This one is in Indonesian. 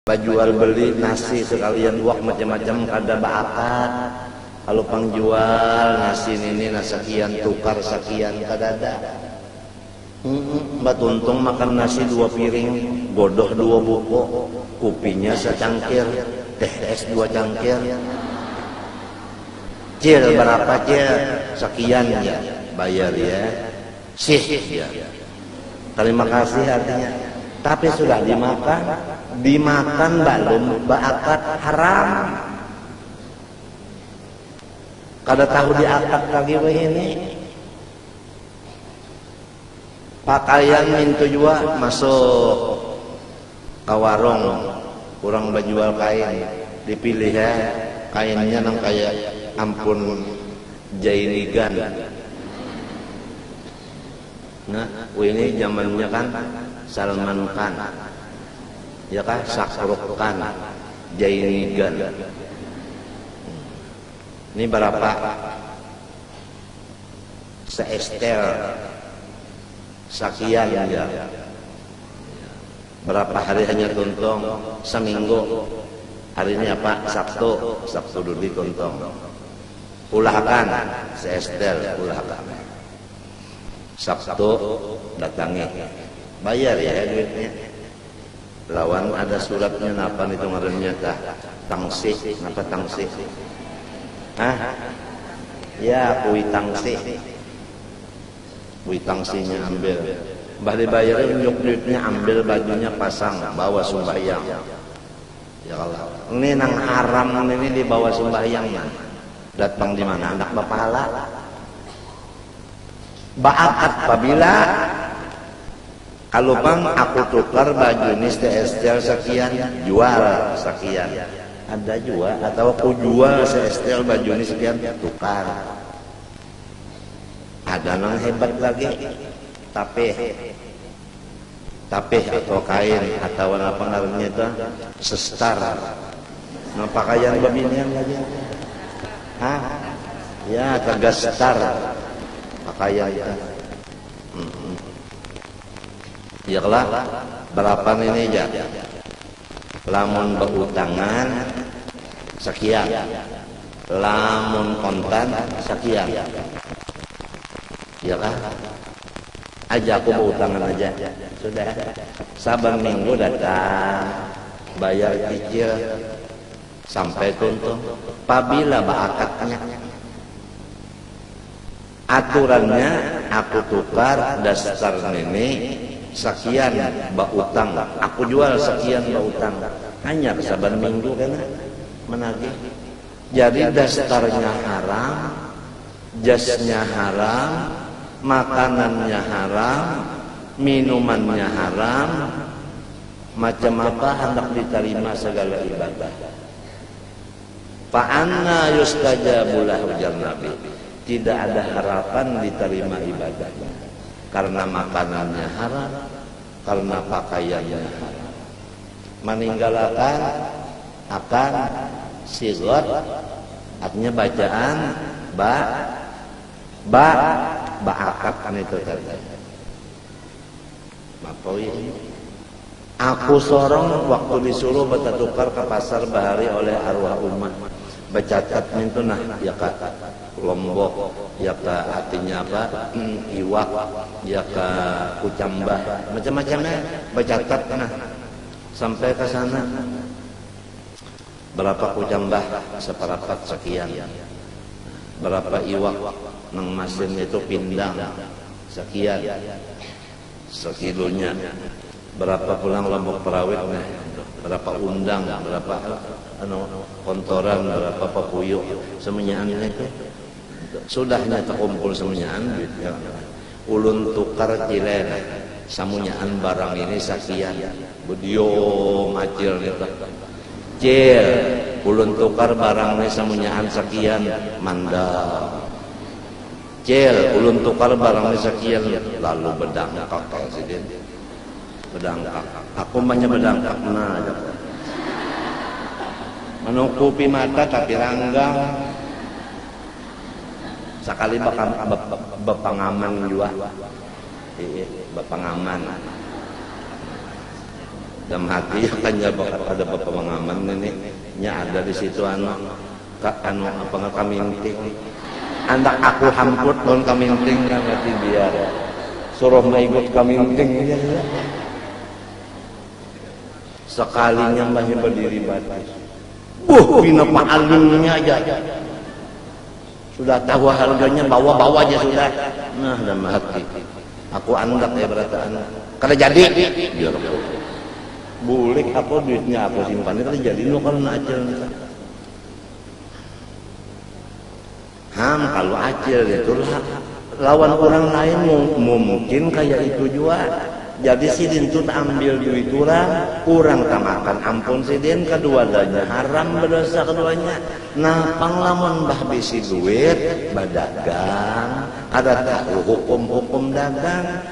Jual beli nasi sekalian uak macam-macam kada baakat. Kalau pangjual nasi ini nasakian tukar sekian kada ada. Mbak Tuntung makan nasi 2 piring, godoh 2 buko, kopinya secangkir, teh es 2 cangkir. Cil berapa cil? Sekian ya, bayar ya. Sih ya. Terima kasih artinya. Tapi sudah dimakan belum baakat haram. Kada tahu diakat lagi ini. Pakaian mintu jua masuk ke warung, kurang bajual kain, dipilih ya kainnya nang kayak ampun jainigan. Nah, ini zamannya kan Salman Khan, ya kan Sakruk Khan, jainigan. Ini berapa? Seestel sekian ya. Berapa hari hanya tuntung? Seminggu. Hari ini apa? Sabtu dulu tuntung. Ulahkan seestel ulahkan. Sabtu datangi. Bayar ya duitnya. Lawan ada suratnya napa itu ngarannya tah? Tangsih, napa tangsih? Ya kui tangsih. Kui tangsihnya ambil. Bah dibayarin unjuk duitnya ambil bajunya pasang bawa sembahyang. Ya Allah. Ini nang haram ini dibawa sembahyang. Datang di mana? Anak bapala. Baakat apabila kalau bang aku tukar baju ini seestel sekian, jual sekian. Ada juga atau aku jual seestel baju ini sekian, tukar. Ada yang hebat lagi, tapeh atau kain atau apa namanya itu sestar. Nah pakaian beginian lagi. Ya tegas star pakaian itu. Ya lah berapa ini ya? Lamun berutangan sekian, lamun kontan sekian. Ya kan? Aja aku berutangan aja. Sudah. Saban minggu datang bayar cicil sampai tuntung. Apabila baakatnya aturannya aku tukar dasar ini sekian bautang, aku jual sekian bautang. Hanya saban minggu kan menagih. Jadi dasarnya haram, jasnya haram, makanannya haram, minumannya haram, macam apa hendak diterima segala ibadah. Fa'anna yustajabu lahu ujar Nabi. Tidak ada harapan diterima ibadahnya karena makanannya haram, karena pakaiannya haram. Meninggalkan akan sigot, artinya bacaan baakat kan itu tadi. Mapoi. Aku sorong waktu disuruh bertukar ke pasar bahari oleh arwah umat. Bercatat itu nah ya kak Lombok, ya ke artinya apa? Iwak, ya ke Kucambah, macam-macamnya bercatat nah sampai ke sana. Berapa Kucambah? Seperapat sekian. Berapa iwak nang masin itu pindang sekian sekilonya. Berapa pulang Lombok Perawitnya, berapa undang, berapa kontoran, berapa papuyuk, semuanya itu sudahnya terkumpul semuanya ya. Ulun tukar cilen samunyaan barang ini sekian bedio macil itu cil ulun tukar barang ini samunyaan sekian mandal cil ulun tukar barang ini sekian lalu berdangkak presiden berdangkak aku banyak berdangkak nah menutupi mata tapi ranggang sekali bepangaman juga bepangaman dalam hati kan ya ada bapak pengaman ini nya ada di situ anu apa nggak kaminting anda aku hamput non kaminting kan nanti biar suruh ikut kaminting ya. Sekalinya masih berdiri batas bina paalimnya aja sudah tahu harganya bawa aja sudah. Nah dalam hati aku andak ya berarti anak kada jadi biar bulik apa duitnya aku simpan kada jadi lo kalau acil kalau acil itu lawan orang lain mungkin kayak itu juga. Jadi sidin tuh ambil duit kurang tamakan ampun sidin keduanya haram berdosa keduanya. Nah panglamun bah bisi duit badagang ada tahu hukum dagang.